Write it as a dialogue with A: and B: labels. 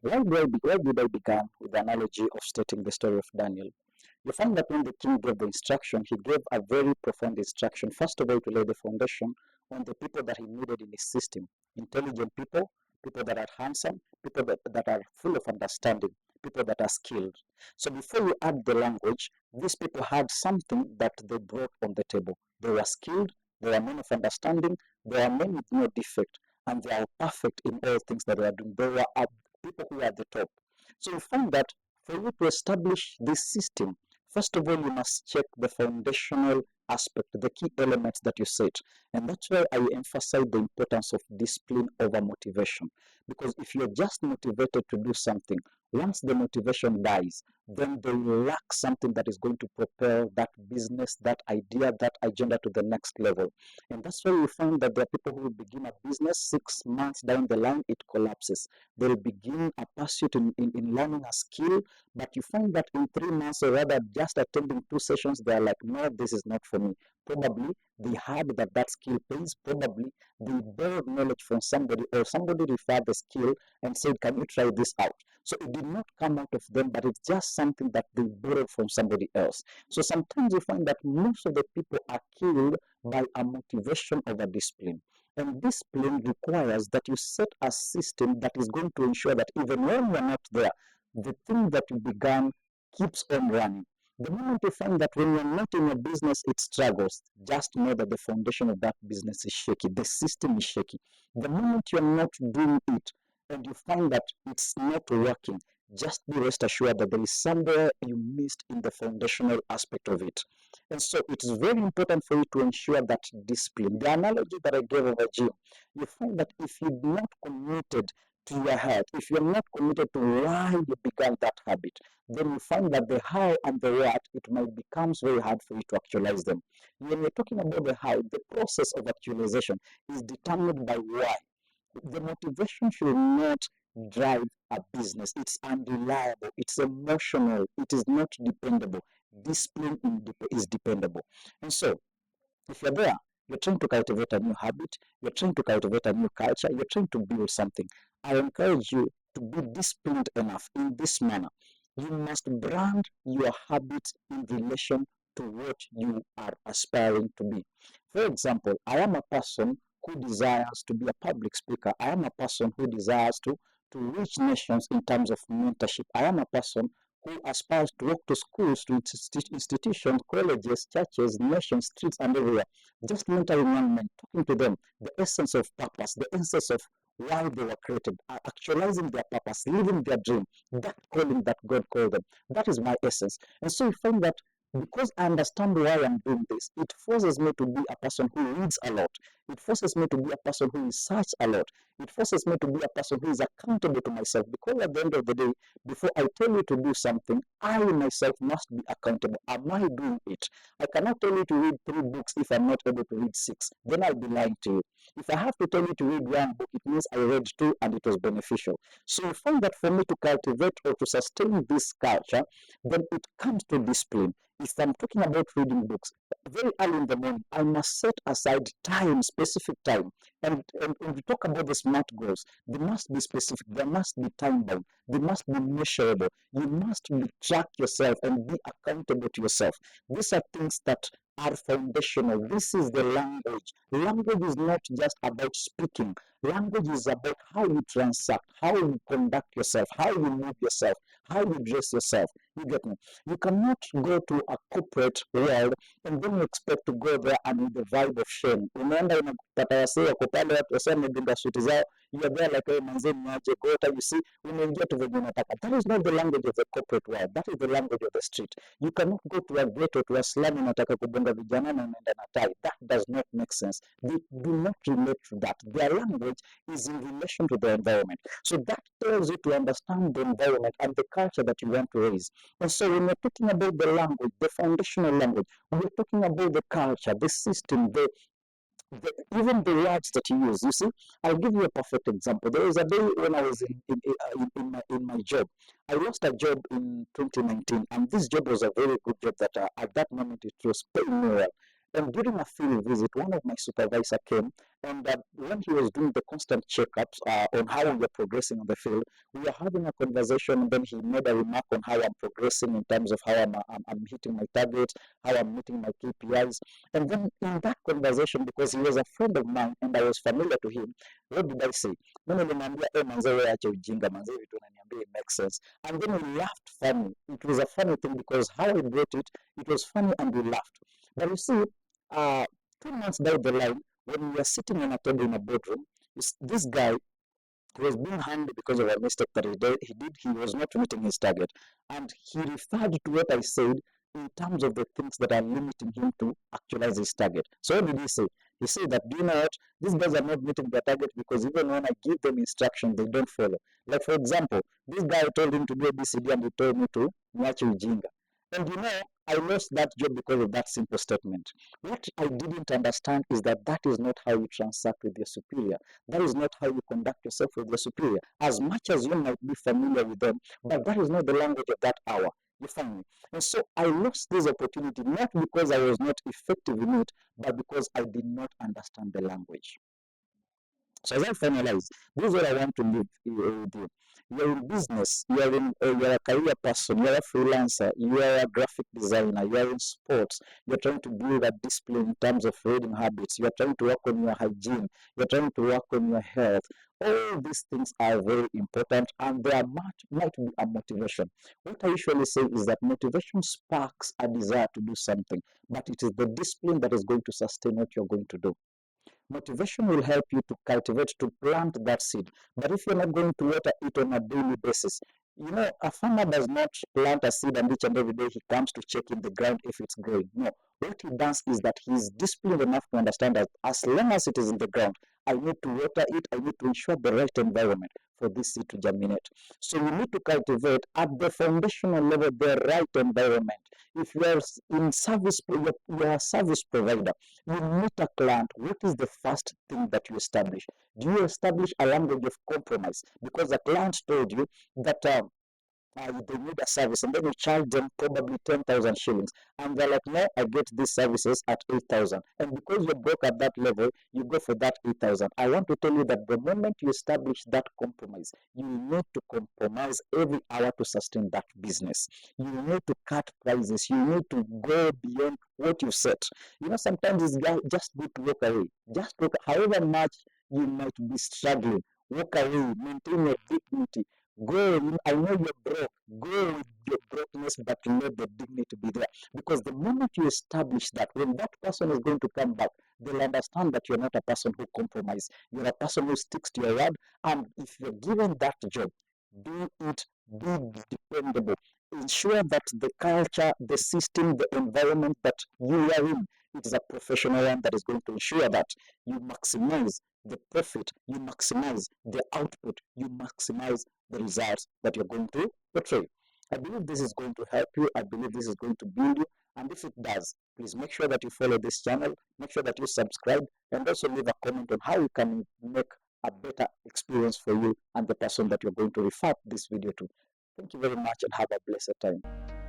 A: Why did I begin with the analogy of stating the story of Daniel? You find that when the king gave the instruction, he gave a very profound instruction. First of all, to lay the foundation on the people that he needed in his system: intelligent people, people that are handsome, people that are full of understanding, people that are skilled. So before you add the language, these people had something that they brought on the table. They were skilled, they were men of understanding, they are men with no defect, and they are perfect in all things that they are doing. They were people who are at the top. So you find that for you to establish this system, first of all, you must check the foundational aspect, the key elements that you set. And that's why I emphasize the importance of discipline over motivation. Because if you're just motivated to do something, once the motivation dies, then they lack something that is going to propel that business, that idea, that agenda to the next level. And that's why we find that there are people who will begin a business 6 months down the line, it collapses. They'll begin a pursuit in learning a skill, but you find that in 3 months, or rather just attending 2 sessions, they're like, no, this is not for me. Probably they heard that that skill pays. Probably they borrowed knowledge from somebody, or somebody referred the skill and said, can you try this out? So it did not come out of them, but it's just something that they borrowed from somebody else. So sometimes you find that most of the people are killed by a motivation over discipline. And discipline requires that you set a system that is going to ensure that even when you're not there, the thing that you began keeps on running. The moment you find that when you're not in your business, it struggles, just know that the foundation of that business is shaky, the system is shaky. The moment you're not doing it and you find that it's not working, just be rest assured that there is somewhere you missed in the foundational aspect of it. And so it is very important for you to ensure that discipline. The analogy that I gave of a gym, you find that if you're not committed to your health, if you're not committed to why you began that habit, then you find that the how and the what, it might becomes very hard for you to actualize them. When we're talking about the how, the process of actualization is determined by why. The motivation should not drive a business. It's unreliable, it's emotional, it is not dependable. Discipline is dependable. And so if you're there, you're trying to cultivate a new habit, you're trying to cultivate a new culture, you're trying to build something. I encourage you to be disciplined enough in this manner. You must brand your habits in relation to what you are aspiring to be. For example, I am a person who desires to be a public speaker. I am a person who desires to reach nations in terms of mentorship. I am a person who aspires to walk to schools, to institutions, colleges, churches, nations, streets, and everywhere. Just mentoring young men, talking to them, the essence of purpose, the essence of why they were created, actualizing their purpose, living their dream, that calling that God called them. That is my essence. And so you find that because I understand why I'm doing this, it forces me to be a person who reads a lot. It forces me to be a person who researches a lot. It forces me to be a person who is accountable to myself. Because at the end of the day, before I tell you to do something, I myself must be accountable. Am I doing it? I cannot tell you to read 3 books if I'm not able to read 6. Then I'll be lying to you. If I have to tell you to read 1 book, it means I read 2 and it was beneficial. So you find that for me to cultivate or to sustain this culture, then it comes to discipline. If I'm talking about reading books, very early in the morning, I must set aside time, specific time. And when we talk about the smart goals, they must be specific, they must be time bound, they must be measurable. You must be track yourself and be accountable to yourself. These are things that are foundational. This is the language. Language is not just about speaking. Language is about how you transact, how you conduct yourself, how you move yourself, how you dress yourself. You get me? You cannot go to a corporate world and then you expect to go there and with the vibe of shame. Unaenda unapata wasee wako pale watu wasee wamedunga suti zao, you are there like, hey, manze niaje gota, you see, unaingia tu venye unataka. That is not the language of the corporate world. That is the language of the street. You cannot go to a ghetto, to a slum, unataka kubonga vijana na unaenda na tai. That does not make sense. They do not relate to that. Their language is in relation to the environment. So that tells you to understand the environment and the culture that you want to raise. And so when we're talking about the language, the foundational language, we're talking about the culture, the system, even the words that you use. You see, I'll give you a perfect example. There was a day when I was in my job. I lost a job in 2019, and this job was a very good job that at that moment it was paying me well. And during a field visit, one of my supervisor came, and when he was doing the constant checkups on how we were progressing on the field, we were having a conversation, and then he made a remark on how I'm progressing in terms of how I'm hitting my targets, how I'm meeting my KPIs. And then in that conversation, because he was a friend of mine and I was familiar to him, what did I say? Mimi nilimwambia, manze wewe acha ujinga, manze vitu unaniambia it makes sense. And then we laughed funny. It was a funny thing because how I brought it, it was funny and we laughed. But you see, uh, 2 months down the line, when we were sitting on a table in a boardroom, this guy was being harmed because of a mistake that he did. He was not meeting his target. And he referred to what I said in terms of the things that are limiting him to actualize his target. So what did he say? He said that, do you know what? These guys are not meeting their target because even when I give them instruction, they don't follow. Like, for example, this guy told him to do ABCD and he told me to nyachi ujinga. And you know, I lost that job because of that simple statement. What I didn't understand is that that is not how you transact with your superior. That is not how you conduct yourself with your superior. As much as you might be familiar with them, but that is not the language of that hour. You find me? And so I lost this opportunity not because I was not effective in it, but because I did not understand the language. So as I finalize, this is what I want to leave with you. You're in business, you're a career person, you're a freelancer, you are a graphic designer, you're in sports, you're trying to build a discipline in terms of reading habits, you're trying to work on your hygiene, you're trying to work on your health. All these things are very important and there might be a motivation. What I usually say is that motivation sparks a desire to do something, but it is the discipline that is going to sustain what you're going to do. Motivation will help you to cultivate, to plant that seed. But if you're not going to water it on a daily basis, you know, a farmer does not plant a seed and each and every day he comes to check in the ground if it's growing. No, what he does is that he's disciplined enough to understand that as long as it is in the ground, I need to water it, I need to ensure the right environment for this seed to germinate. So you need to cultivate at the foundational level the right environment. If you are in service, you are a service provider, you meet a client, what is the first thing that you establish? Do you establish a language of compromise? Because the client told you that they need a service and then you charge them probably 10,000 shillings and they're like, no, I get these services at 8,000, and because you're broke at that level you go for that 8,000. I want to tell you that the moment you establish that compromise, you need to compromise every hour to sustain that business. You need to cut prices, you need to go beyond what you set. You know, sometimes it's just good to walk away. Just walk, however much you might be struggling, walk away, maintain your dignity. Go, I know you're broke. Go with your brokenness, but let the dignity be there. Because the moment you establish that, when that person is going to come back, they'll understand that you're not a person who compromises. You're a person who sticks to your word. And if you're given that job, do it, be dependable. Ensure that the culture, the system, the environment that you are in, it is a professional one that is going to ensure that you maximize the profit, you maximize the output, you maximize the results that you're going to portray. I believe this is going to help you. I believe this is going to build you. And if it does, please make sure that you follow this channel, make sure that you subscribe, and also leave a comment on how you can make a better experience for you and the person that you're going to refer this video to. Thank you very much and have a blessed time.